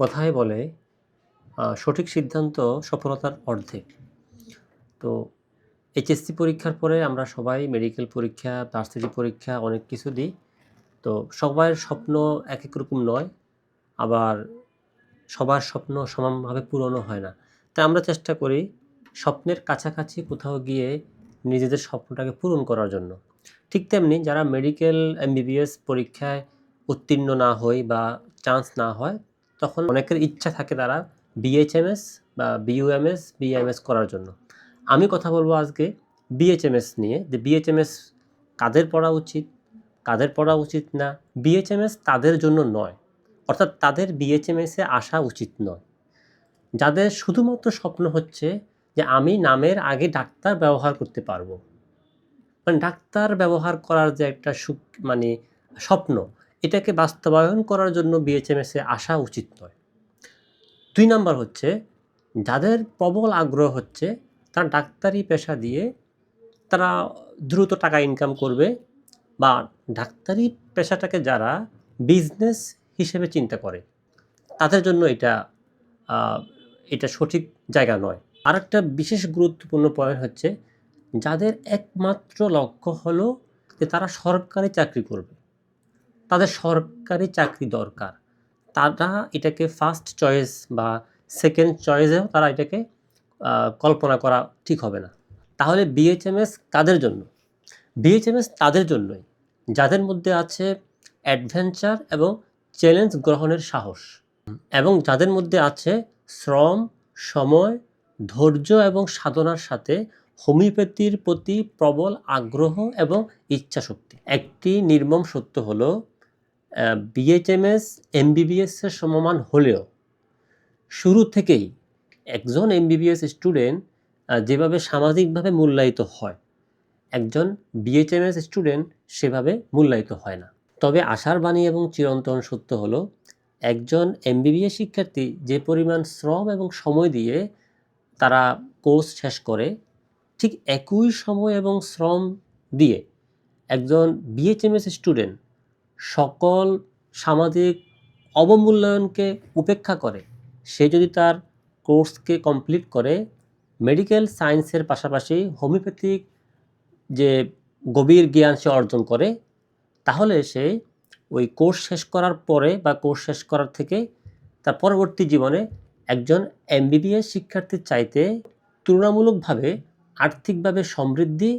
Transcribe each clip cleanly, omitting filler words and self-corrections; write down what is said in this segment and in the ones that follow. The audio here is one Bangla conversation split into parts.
কথায় বলে সঠিক সিদ্ধান্ত সফলতার অর্ধেক। তো এইচএসসি পরীক্ষার পরে আমরা সবাই মেডিকেল পরীক্ষা, ভার্সিটি পরীক্ষা অনেক কিছু দিই। তো সবার স্বপ্ন একেক রকম নয়, আবার সবার স্বপ্ন সমানভাবে পূরণও হয় না। তাই আমরা চেষ্টা করি স্বপ্নের কাছাকাছি কোথাও গিয়ে নিজেদের স্বপ্নটাকে পূরণ করার জন্য। ঠিক তেমনি যারা মেডিকেল এমবিবিএস পরীক্ষায় উত্তীর্ণ না হয় বা চান্স না হয়, তখন অনেকের ইচ্ছা থাকে তারা বিএইচএমএস বা বিইউএমএস, বিএমএস করার জন্য। আমি কথা বলবো আজকে বিএইচএমএস নিয়ে, যে বিএইচএমএস কাদের পড়া উচিত, কাদের পড়া উচিত না। বিএইচএমএস তাদের জন্য নয়, অর্থাৎ তাদের বিএইচএমএসে আসা উচিত নয়। যাদের শুধুমাত্র স্বপ্ন হচ্ছে যে আমি নামের আগে ডাক্তার ব্যবহার করতে পারবো, মানে ডাক্তার ব্যবহার করার যে একটা মানে স্বপ্ন, এটাকে বাস্তবায়ন করার জন্য বিএইচএমএসে আসা উচিত নয়। ২ নাম্বার হচ্ছে যাদের প্রবল আগ্রহ হচ্ছে তারা ডাক্তারি পেশা দিয়ে তারা দ্রুত টাকা ইনকাম করবে, বা ডাক্তারি পেশাটাকে যারা বিজনেস হিসেবে চিন্তা করে, তাদের জন্য এটা সঠিক জায়গা নয়। আরেকটা বিশেষ গুরুত্বপূর্ণ পয়েন্ট হচ্ছে যাদের একমাত্র লক্ষ্য হলো যে তারা সরকারি চাকরি করবে, তাদের সরকারি চাকরি দরকার, তারা এটাকে ফার্স্ট চয়েস বা সেকেন্ড চয়েসেও তারা এটাকে কল্পনা করা ঠিক হবে না। তাহলে বিএইচএমএস কাদের জন্য? বিএইচএমএস তাদের জন্যই যাদের মধ্যে আছে অ্যাডভেঞ্চার এবং চ্যালেঞ্জ গ্রহণের সাহস, এবং যাদের মধ্যে আছে শ্রম, সময়, ধৈর্য এবং সাধনার সাথে হোমিওপ্যাথির প্রতি প্রবল আগ্রহ এবং ইচ্ছাশক্তি। একটি নির্মম সত্য হলো বিএইচএমএস এমবিবিএসের সমমান হলেও শুরু থেকেই একজন এমবিবিএস স্টুডেন্ট যেভাবে সামাজিকভাবে মূল্যায়িত হয়, একজন বিএইচএমএস স্টুডেন্ট সেভাবে মূল্যায়িত হয় না। তবে আশার বাণী এবং চিরন্তন সত্য হলো একজন এমবিবিএস শিক্ষার্থী যে পরিমাণ শ্রম এবং সময় দিয়ে তারা কোর্স শেষ করে, ঠিক একই সময় এবং শ্রম দিয়ে একজন বিএইচএমএস স্টুডেন্ট সকল সামাজিক অবমূল্যায়নকে উপেক্ষা করে সে যদি তার কোর্সকে কমপ্লিট করে, মেডিকেল সায়েন্সের পাশাপাশি হোমিওপ্যাথিক যে গভীর জ্ঞান সে অর্জন করে, তাহলে সে ওই কোর্স শেষ করার পরে বা কোর্স শেষ করার থেকে তার পরবর্তী জীবনে একজন এমবিবিএস শিক্ষার্থীর চাইতে তুলনামূলকভাবে আর্থিকভাবে সমৃদ্ধি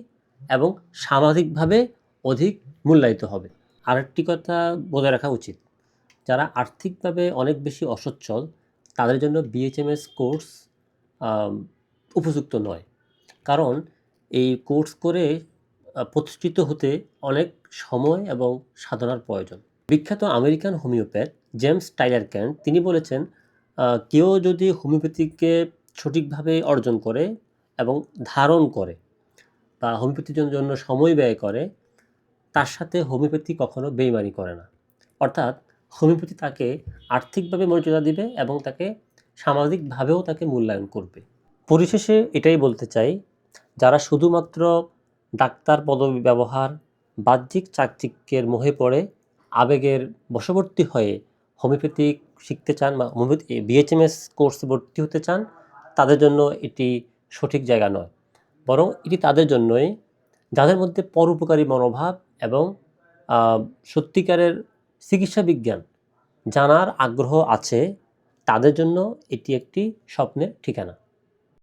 এবং সামাজিকভাবে অধিক মূল্যায়িত হবে। আরেকটি কথা বজায় রাখা উচিত, যারা আর্থিকভাবে অনেক বেশি অসচ্ছল তাদের জন্য বিএইচএমএস কোর্স উপযুক্ত নয়, কারণ এই কোর্স করে প্রতিষ্ঠিত হতে অনেক সময় এবং সাধনার প্রয়োজন। বিখ্যাত American homeopath James Tyler Kent তিনি বলেছেন, কেউ যদি হোমিওপ্যাথিকে সঠিকভাবে অর্জন করে এবং ধারণ করে বা হোমিওপ্যাথির জন্য সময় ব্যয় করে, তার সাথে হোমিওপ্যাথি কখনো বেইমানি করে না। অর্থাৎ হোমিওপ্যাথি তাকে আর্থিকভাবে মর্যাদা দিবে এবং তাকে সামাজিকভাবেও তাকে মূল্যায়ন করবে। পরিশেষে এটাই বলতে চাই, যারা শুধুমাত্র ডাক্তার পদবি ব্যবহার, বাহ্যিক চাকচিক্যের মোহে পড়ে আবেগের বশবর্তী হয়ে হোমিওপ্যাথিক শিখতে চান বা বিএইচএমএস কোর্সে ভর্তি হতে চান, তাদের জন্য এটি সঠিক জায়গা নয়। বরং এটি তাদের জন্যই যাদের মধ্যে পরোপকারী মনোভাব এবং সত্যিকারের চিকিৎসা বিজ্ঞান জানার আগ্রহ আছে, তাদের জন্য এটি একটি স্বপ্নের ঠিকানা।